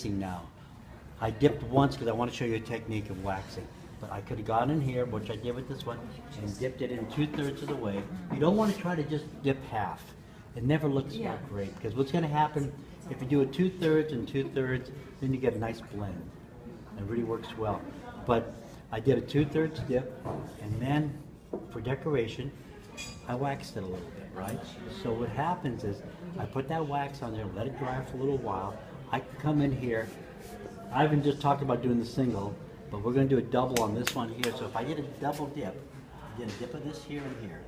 glazing now. I dipped once because I want to show you a technique of waxing. But I could have gone in here, which I did with this one, and dipped it in 2/3 of the way. You don't want to try to just dip half. It never looks that great, because what's going to happen, if you do it 2/3 and 2/3, then you get a nice blend. It really works well. But I did a 2/3 dip, and then for decoration, I waxed it a little bit, right? So what happens is, I put that wax on there, let it dry for a little while. I can come in here. I haven't just talked about doing the single, but we're going to do a double on this one here. So if I did a double dip, I did a dip of this here and here.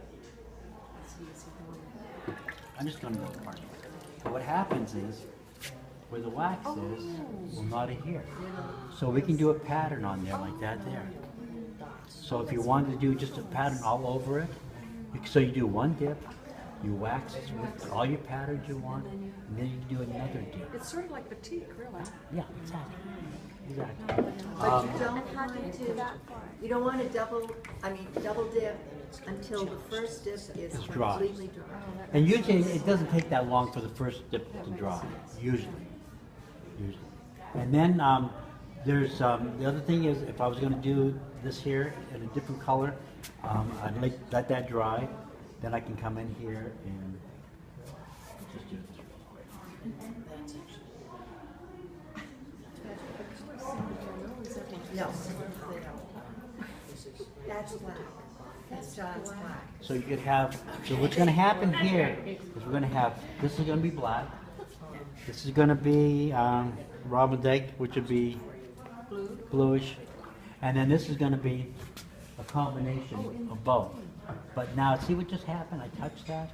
I'm just going to go apart. So what happens is, where the wax is, will not adhere. So we can do a pattern on there like that there. So if you wanted to do just a pattern all over it, so you do one dip, you wax with all your patterns you want, and then you can do another dip. It's sort of like batik, really. Yeah, exactly. Exactly. But you don't want to double dip until the first dip is dry. completely dry. And usually it doesn't take that long for the first dip to dry, usually. And then there's the other thing is, if I was going to do this here in a different color, I'd let that dry. Then I can come in here and just do this real quick. No, that's black. That's John's black. So you could have, so what's going to happen here is we're going to have, this is going to be black. This is going to be Robin Dyke, which would be bluish. And then this is going to be a combination of both. But now, see what just happened? I touched that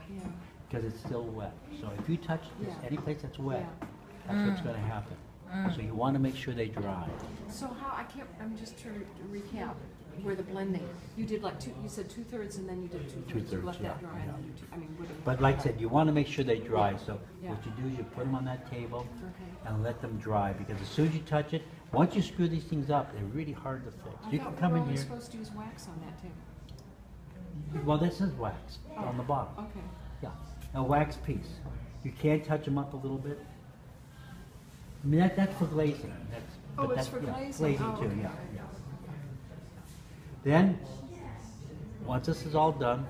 because it's still wet. So if you touch this, any place that's wet, that's what's going to happen. So you want to make sure they dry. So how, I'm just trying to recap where the blending, you did like you said 2/3 and then you did 2/3. You let that dry. And then But like I said, you want to make sure they dry. So what you do is you put them on that table and let them dry, because as soon as you touch it, once you screw these things up, they're really hard to fix. You can come in here. Supposed to use wax on that table. Well, this is wax on the bottom. Okay. Yeah, a wax piece. You can touch them up a little bit. I mean, that's for glazing. It's for glazing. Glazing too, yeah. Then, once this is all done,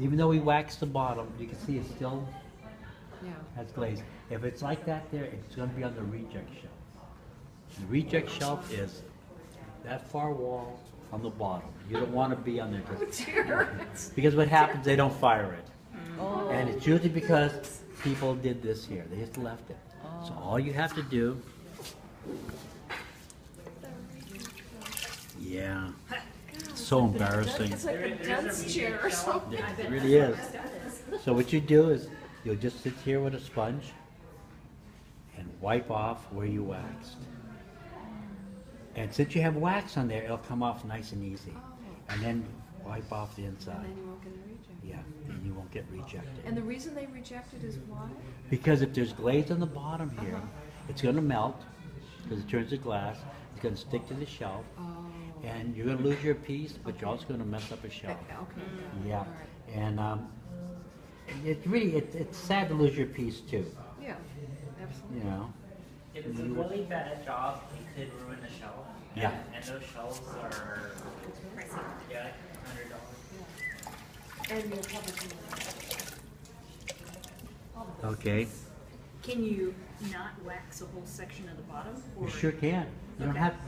even though we waxed the bottom, you can see it still has glaze. If it's like that there, it's going to be on the reject shelf. The reject shelf is that far wall on the bottom. You don't want to be on there because what happens, they don't fire it. And it's usually because people did this here. They just left it. So all you have to do, it's so embarrassing. It's like a dunce chair or something. It really is. So what you do is, you'll just sit here with a sponge and wipe off where you waxed. And since you have wax on there, it'll come off nice and easy. And then wipe off the inside. And then you won't get a reject. Yeah, and you won't get rejected. And the reason they reject it is why? Because if there's glaze on the bottom here, it's going to melt because it turns to glass. It's going to stick to the shelf. And you're going to lose your piece, but you're also going to mess up a shelf. Okay. Yeah. And it's sad to lose your piece too. Yeah, absolutely. You know. If it's a really bad job, it could ruin the shelf. Yeah. And those shelves are pricey. Yeah, $100. And you'll probably Okay. Can you not wax a whole section of the bottom? You Or sure can. You don't have.